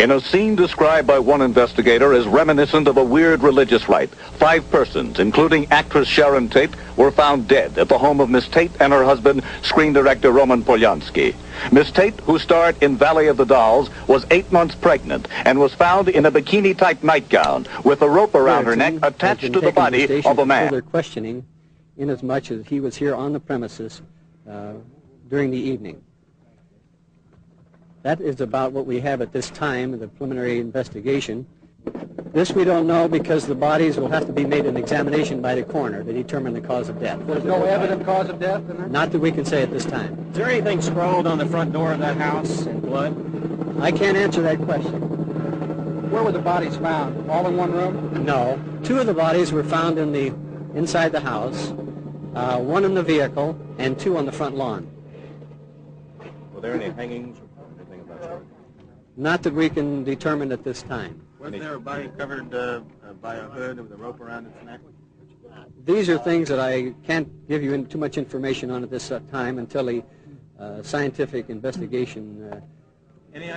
In a scene described by one investigator as reminiscent of a weird religious rite, 5 persons, including actress Sharon Tate, were found dead at the home of Miss Tate and her husband, screen director Roman Polanski. Miss Tate, who starred in Valley of the Dolls, was 8 months pregnant and was found in a bikini-type nightgown with a rope around her neck attached to the body of a man. Further questioning, inasmuch as he was here on the premises during the evening. That is about what we have at this time, the preliminary investigation. This we don't know because the bodies will have to be made an examination by the coroner to determine the cause of death. There's no evident cause of death in there? Not that we can say at this time. Is there anything scrawled on the front door of that house in blood? I can't answer that question. Where were the bodies found? All in one room? No. 2 of the bodies were found inside the house, 1 in the vehicle, and 2 on the front lawn. Were there any hangings or anything of that sort? Not that we can determine at this time. Was there a body covered by a hood with a rope around its neck? These are things that I can't give you too much information on at this time until the scientific investigation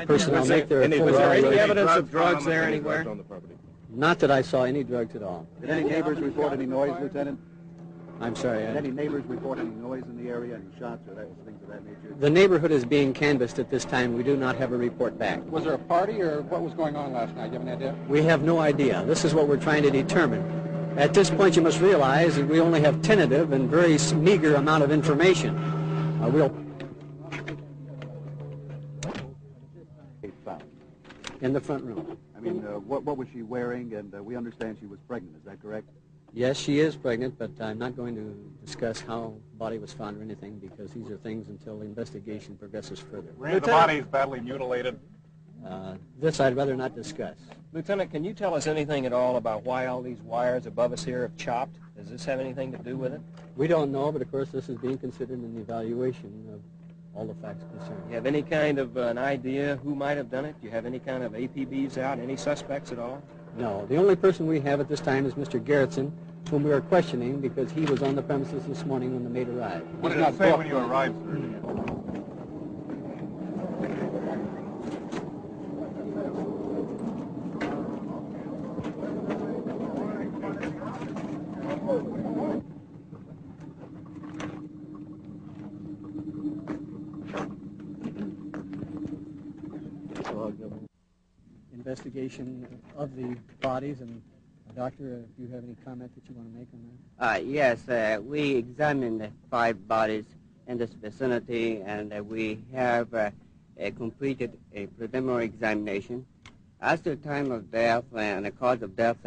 personnel make their full Was there any evaluation. evidence of drugs there anywhere? Not that I saw any drugs at all. Did any neighbors report any noise, Lieutenant? I'm sorry. Did any neighbors report any noise in the area, any shots or things of that nature? The neighborhood is being canvassed at this time. We do not have a report back. Was there a party or what was going on last night? Do you have any idea? We have no idea. This is what we're trying to determine. At this point, you must realize that we only have tentative and very meager amount of information. In the front room. I mean, what was she wearing? And we understand she was pregnant. Is that correct? Yes, she is pregnant, but I'm not going to discuss how the body was found or anything because these are things until the investigation progresses further. Were the bodies badly mutilated? This I'd rather not discuss. Lieutenant, can you tell us anything at all about why all these wires above us here have chopped? Does this have anything to do with it? We don't know, but of course this is being considered in the evaluation of all the facts concerned. Do you have any kind of an idea who might have done it? Do you have any kind of APBs out, any suspects at all? No. The only person we have at this time is Mr. Gerritsen, whom we are questioning because he was on the premises this morning when the maid arrived. What did it say when you arrived, sir? Investigation of the bodies, and Doctor, if you have any comment that you want to make on that? Yes, we examined 5 bodies in this vicinity, and we have completed a preliminary examination. As to the time of death and the cause of death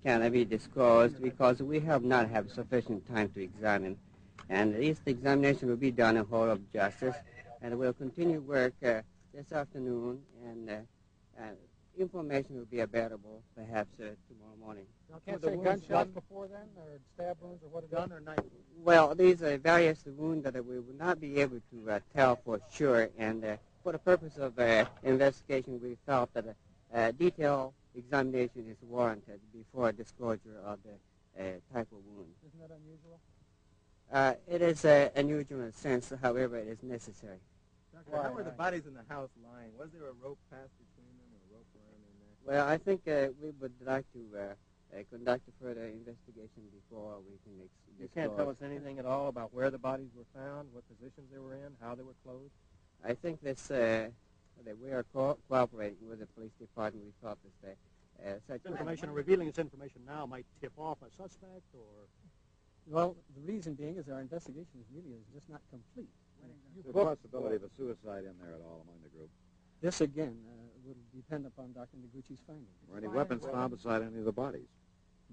cannot be disclosed because we have not had sufficient time to examine. And this examination will be done in Hall of Justice, and we'll continue work this afternoon, and information will be available perhaps tomorrow morning. Can't say gunshots before then, or stab wounds, or what done or not? Well, these are various wounds that we will not be able to tell for sure, and for the purpose of investigation, we felt that a detailed examination is warranted before disclosure of the type of wound. Isn't that unusual? It is unusual in a sense, however, it is necessary. Doctor, how were the bodies in the house lying? Was there a rope passed between them or a rope around their neck? Well, I think we would like to conduct a further investigation before we can disclose. You can't tell us anything at all about where the bodies were found, what positions they were in, how they were clothed? I think this, that we are cooperating with the police department. We thought this such information, revealing this information now might tip off a suspect, or? Well, the reason being is our investigation is just not complete. Is there a possibility of a suicide in there at all among the group? This, again, will depend upon Dr. Noguchi's findings. Were any weapons found beside any of the bodies?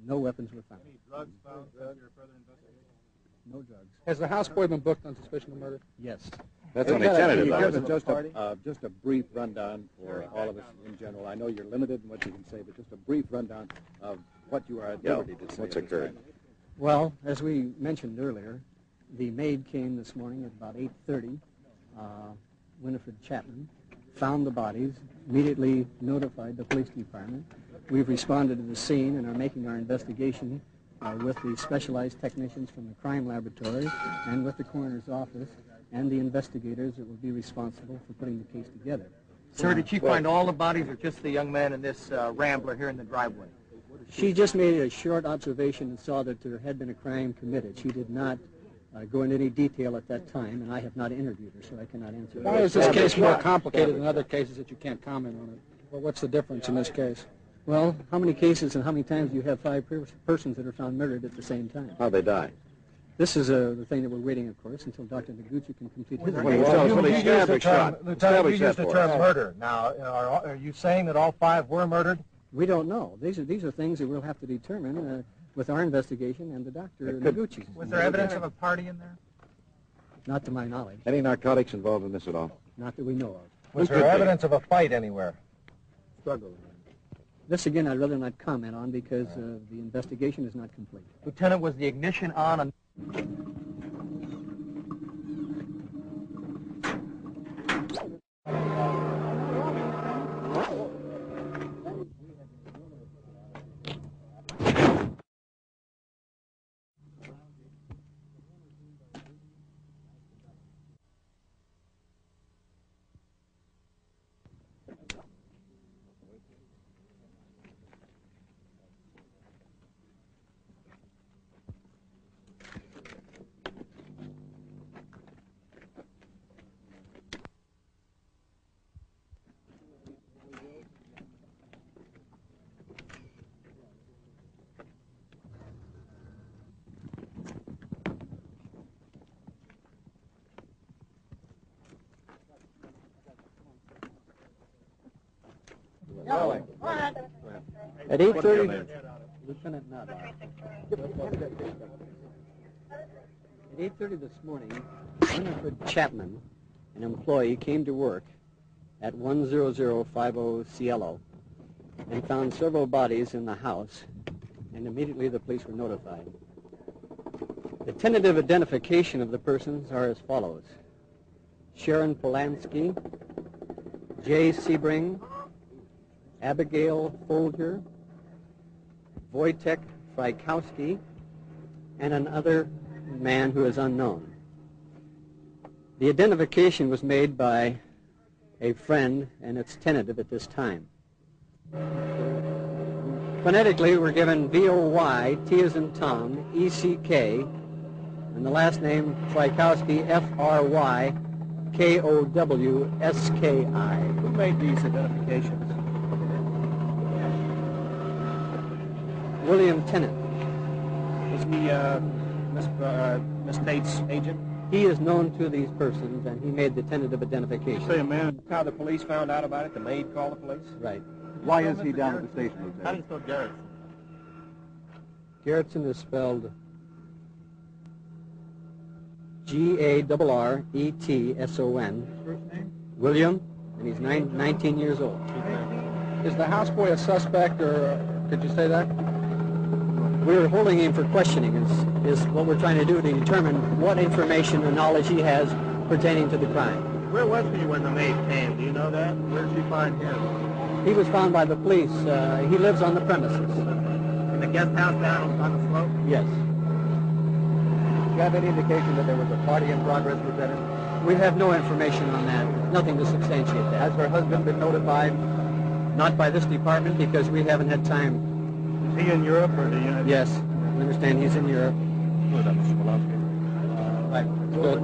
No weapons were found. Any drugs found during your further investigation? No drugs. Has the houseboy been booked on suspicion of murder? Yes. That's only tentative. Just a brief rundown for all of us in general. I know you're limited in what you can say, but just a brief rundown of what you are at liberty to say. What's occurred? Well, as we mentioned earlier, the maid came this morning at about 8:30. Winifred Chapman found the bodies, immediately notified the police department. We've responded to the scene and are making our investigation with the specialized technicians from the crime laboratory and with the coroner's office and the investigators that will be responsible for putting the case together. Sir, did she find all the bodies or just the young man and this rambler here in the driveway? She just made a short observation and saw that there had been a crime committed. She did not go into any detail at that time, and I have not interviewed her, so I cannot answer. Why is this case more complicated than other cases that you can't comment on it? Well, what's the difference in this case? Well, how many cases and how many times do you have five persons that are found murdered at the same time? How'd they die? This is the thing that we're waiting, of course, until Dr. Noguchi can complete his Well, you used the term, Lieutenant, you used the term murder. Now, are you saying that all five were murdered? We don't know. These are things that we'll have to determine with our investigation and the Dr. Noguchi. Was there evidence of a party in there? Not to my knowledge. Any narcotics involved in this at all? Not that we know of. Was there evidence of a fight anywhere? Struggle. This, again, I'd rather not comment on because the investigation is not complete. Lieutenant, was the ignition on? At 8:30, Lieutenant Nadar. At 8:30 this morning, Winifred Chapman, an employee, came to work at 10050 Cielo and found several bodies in the house, and immediately the police were notified. The tentative identification of the persons are as follows: Sharon Polanski, Jay Sebring, Abigail Folger, Wojtek Frykowski, and another man who is unknown. The identification was made by a friend, and it's tentative at this time. Phonetically, we're given V-O-Y, T as in Tom, E-C-K, and the last name, Frykowski, F-R-Y-K-O-W-S-K-I. Who made these identifications? William Tennant. Was he Miss Tate's agent? He is known to these persons, and he made the tentative identification. Say a man. How the police found out about it? The maid called the police? Right. Why is he down at the station, Lieutenant? How do you spell Garrett? Garrettson is spelled G-A-R-R-E-T-S-O-N. First name? William, and he's 19 years old. Is the houseboy a suspect, or could you say that? We're holding him for questioning is what we're trying to do to determine what information and knowledge he has pertaining to the crime. Where was he when the maid came? Do you know that? Where did she find him? He was found by the police. He lives on the premises. In the guest house down on the slope? Yes. Do you have any indication that there was a party in progress, Lieutenant? We have no information on that. Nothing to substantiate that. Has her husband been notified? Not by this department because we haven't had time. Is he in Europe or do you know? Yes, I understand he's in Europe. Who is that, Mr. Polanski? Right. Good.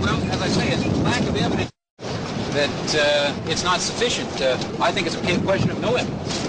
Well, as I say, it's lack of evidence that it's not sufficient. I think it's a question of no evidence.